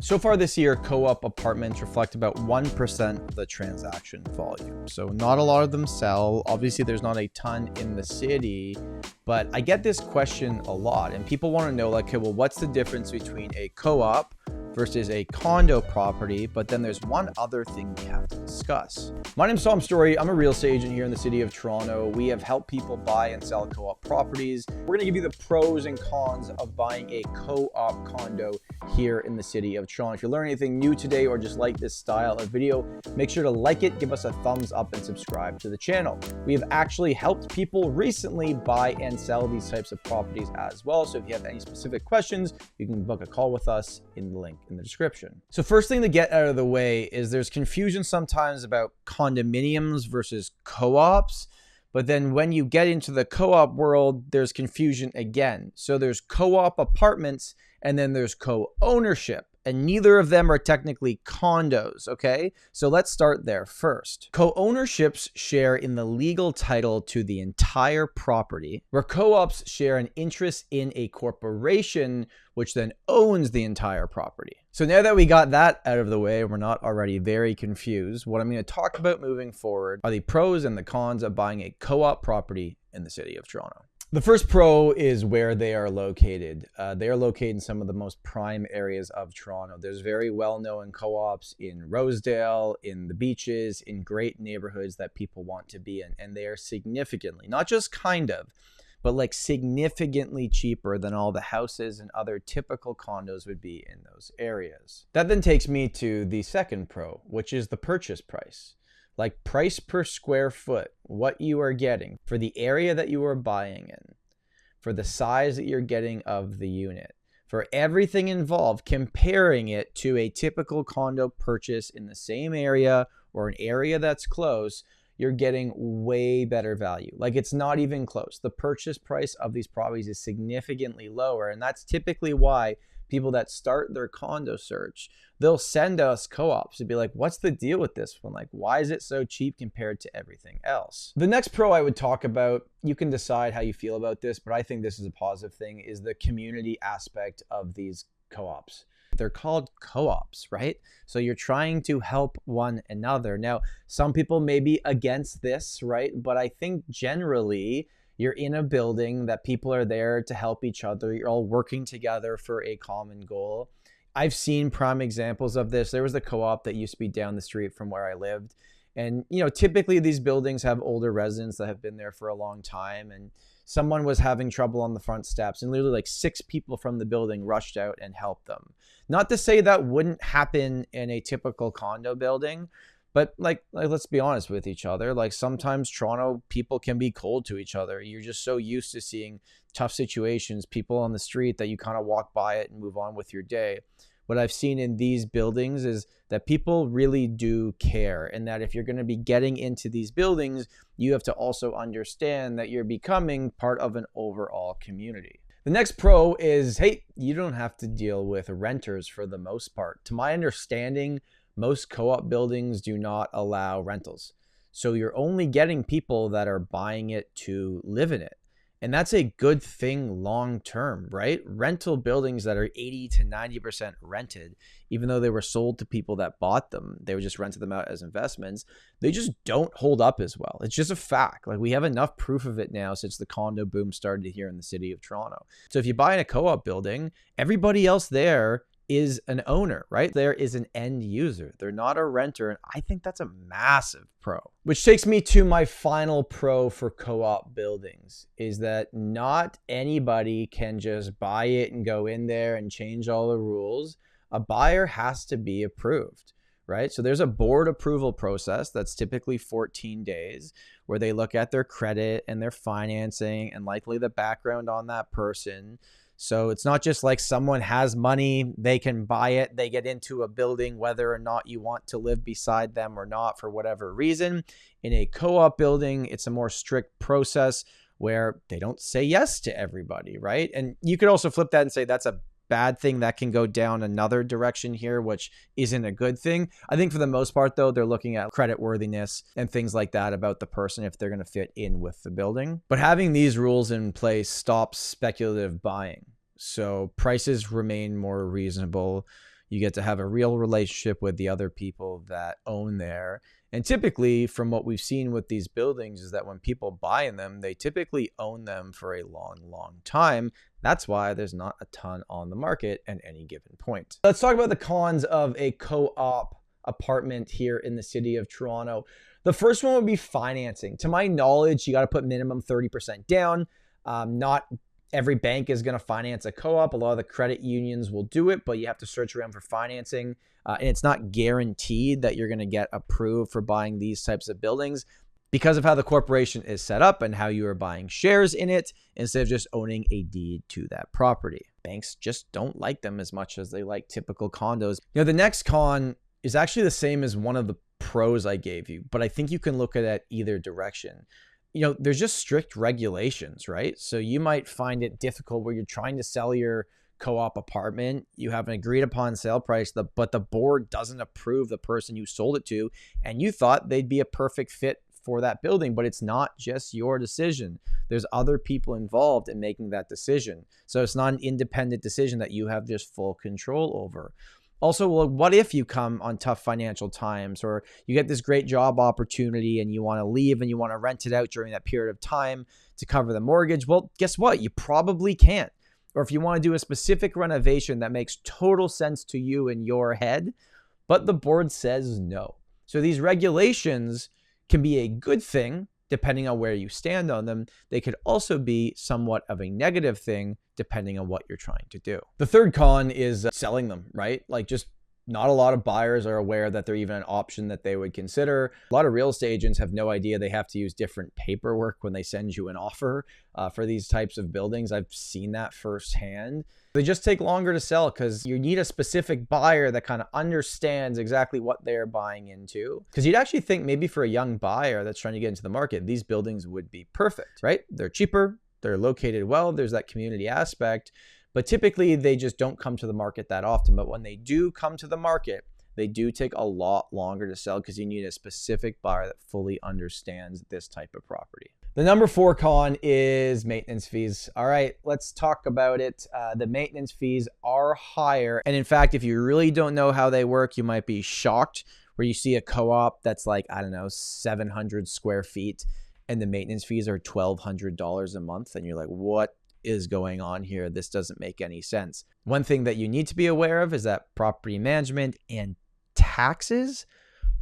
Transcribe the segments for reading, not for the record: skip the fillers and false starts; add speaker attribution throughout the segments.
Speaker 1: So far this year, co-op apartments reflect about 1% of the transaction volume. So not a lot of them sell. Obviously, there's not a ton in the city, but I get this question a lot, and people want to know, like, okay, well, what's the difference between a co-op versus a condo property? But then there's one other thing we have to discuss. My name's Tom Storey. I'm a real estate agent here in the city of Toronto. We have helped people buy and sell co-op properties. We're gonna give you the pros and cons of buying a co-op condo here in the city of Toronto. If you learn anything new today or just like this style of video, make sure to like it, give us a thumbs up, and subscribe to the channel. We have actually helped people recently buy and sell these types of properties as well. So if you have any specific questions, you can book a call with us in the link in the description. So first thing to get out of the way is there's confusion sometimes about condominiums versus co-ops. But then when you get into the co-op world, there's confusion again. So there's co-op apartments and then there's co-ownership. And neither of them are technically condos, okay? So let's start there first. Co-ownerships share in the legal title to the entire property, where co-ops share an interest in a corporation, which then owns the entire property. So now that we got that out of the way, we're not already very confused, what I'm going to talk about moving forward are the pros and the cons of buying a co-op property in the city of Toronto. The first pro is where they are located. They are located in some of the most prime areas of Toronto. There's very well-known co-ops in Rosedale, in the beaches, in great neighborhoods that people want to be in. And they are significantly, not just kind of, but like significantly cheaper than all the houses and other typical condos would be in those areas. That then takes me to the second pro, which is the purchase price. Like price per square foot, what you are getting for the area that you are buying in, for the size that you're getting of the unit, for everything involved, comparing it to a typical condo purchase in the same area or an area that's close, you're getting way better value. Like it's not even close. The purchase price of these properties is significantly lower. And that's typically why people that start their condo search, they'll send us co-ops to be like, what's the deal with this one? Like, why is it so cheap compared to everything else? The next pro I would talk about, you can decide how you feel about this, but I think this is a positive thing, is the community aspect of these co-ops. They're called co-ops, right? So you're trying to help one another. Now, some people may be against this, right? But I think generally, you're in a building that people are there to help each other. You're all working together for a common goal. I've seen prime examples of this. There was the co-op that used to be down the street from where I lived. And, you know, typically these buildings have older residents that have been there for a long time. And someone was having trouble on the front steps and literally like 6 people from the building rushed out and helped them. Not to say that wouldn't happen in a typical condo building, but like let's be honest with each other. Like sometimes Toronto people can be cold to each other. You're just so used to seeing tough situations, people on the street, that you kind of walk by it and move on with your day. What I've seen in these buildings is that people really do care, and that if you're going to be getting into these buildings, you have to also understand that you're becoming part of an overall community. The next pro is, hey, you don't have to deal with renters for the most part. To my understanding, most co-op buildings do not allow rentals. So you're only getting people that are buying it to live in it. And that's a good thing long term, right? Rental buildings that are 80 to 90% rented, even though they were sold to people that bought them, they were just rented them out as investments, they just don't hold up as well. It's just a fact. Like we have enough proof of it now since the condo boom started here in the city of Toronto. So if you buy in a co-op building, everybody else there is an owner, right? There is an end user. They're not a renter. And I think that's a massive pro. Which takes me to my final pro for co-op buildings, is that not anybody can just buy it and go in there and change all the rules. A buyer has to be approved, right? So there's a board approval process that's typically 14 days where they look at their credit and their financing and likely the background on that person. So it's not just like someone has money, they can buy it, they get into a building, whether or not you want to live beside them or not for whatever reason. In a co-op building, it's a more strict process where they don't say yes to everybody, right? And you could also flip that and say that's a bad thing that can go down another direction here, which isn't a good thing. I think for the most part, though, they're looking at credit worthiness and things like that about the person if they're going to fit in with the building. But having these rules in place stops speculative buying. So prices remain more reasonable. You get to have a real relationship with the other people that own there. And typically, from what we've seen with these buildings, is that when people buy in them, they typically own them for a long, long time. That's why there's not a ton on the market at any given point. Let's talk about the cons of a co-op apartment here in the city of Toronto. The first one would be financing. To my knowledge, you got to put minimum 30% down. Not every bank is going to finance a co-op. A lot of the credit unions will do it, but you have to search around for financing. And it's not guaranteed that you're going to get approved for buying these types of buildings because of how the corporation is set up and how you are buying shares in it instead of just owning a deed to that property. Banks just don't like them as much as they like typical condos. The next con is actually the same as one of the pros I gave you, but I think you can look at it either direction. There's just strict regulations, right? So you might find it difficult where you're trying to sell your co-op apartment. You have an agreed upon sale price, but the board doesn't approve the person you sold it to, and you thought they'd be a perfect fit for that building, but it's not just your decision. There's other people involved in making that decision. So it's not an independent decision that you have just full control over. Also, well, what if you come on tough financial times, or you get this great job opportunity and you want to leave and you want to rent it out during that period of time to cover the mortgage? Well, guess what? You probably can't. Or if you want to do a specific renovation that makes total sense to you in your head, but the board says no. So these regulations can be a good thing depending on where you stand on them. They could also be somewhat of a negative thing depending on what you're trying to do. The third con is selling them, right? Like, just not a lot of buyers are aware that they're even an option that they would consider. A lot of real estate agents have no idea they have to use different paperwork when they send you an offer for these types of buildings. I've seen that firsthand. They just take longer to sell because you need a specific buyer that kind of understands exactly what they're buying into. Because you'd actually think maybe for a young buyer that's trying to get into the market, these buildings would be perfect, right? They're cheaper, they're located well, there's that community aspect. But typically, they just don't come to the market that often. But when they do come to the market, they do take a lot longer to sell because you need a specific buyer that fully understands this type of property. The number 4 con is maintenance fees. All right, let's talk about it. The maintenance fees are higher. And in fact, if you really don't know how they work, you might be shocked where you see a co-op that's like, I don't know, 700 square feet, and the maintenance fees are $1,200 a month. And you're like, what is going on here? This doesn't make any sense. One thing that you need to be aware of is that property management and taxes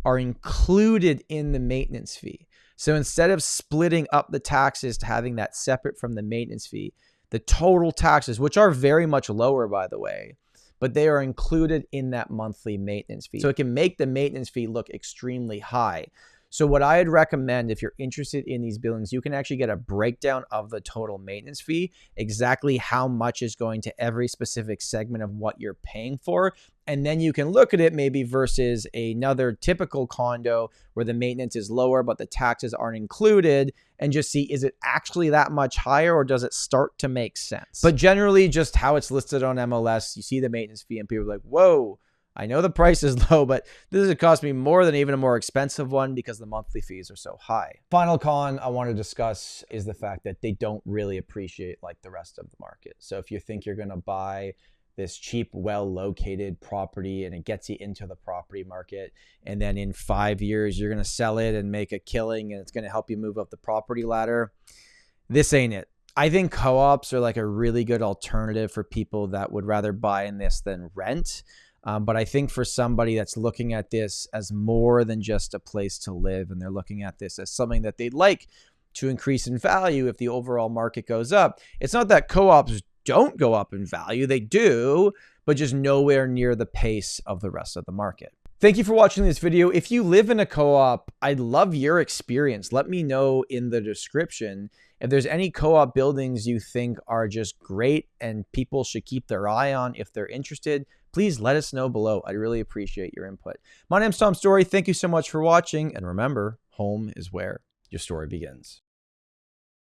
Speaker 1: are included in the maintenance fee. So instead of splitting up the taxes to having that separate from the maintenance fee, the total taxes, which are very much lower, by the way, but they are included in that monthly maintenance fee. So it can make the maintenance fee look extremely high. So what I'd recommend, if you're interested in these buildings, you can actually get a breakdown of the total maintenance fee, exactly how much is going to every specific segment of what you're paying for. And then you can look at it maybe versus another typical condo where the maintenance is lower, but the taxes aren't included, and just see, is it actually that much higher, or does it start to make sense? But generally, just how it's listed on MLS, you see the maintenance fee and people are like, whoa, I know the price is low, but this would cost me more than even a more expensive one because the monthly fees are so high. Final con I want to discuss is the fact that they don't really appreciate like the rest of the market. So if you think you're going to buy this cheap, well-located property and it gets you into the property market, and then in 5 years you're going to sell it and make a killing and it's going to help you move up the property ladder, this ain't it. I think co-ops are like a really good alternative for people that would rather buy in this than rent. But I think for somebody that's looking at this as more than just a place to live, and they're looking at this as something that they'd like to increase in value if the overall market goes up, it's not that co-ops don't go up in value. They do, but just nowhere near the pace of the rest of the market. Thank you for watching this video. If you live in a co-op, I'd love your experience. Let me know in the description if there's any co-op buildings you think are just great and people should keep their eye on if they're interested. Please let us know below. I'd really appreciate your input. My name's Tom Storey. Thank you so much for watching. And remember, home is where your story begins.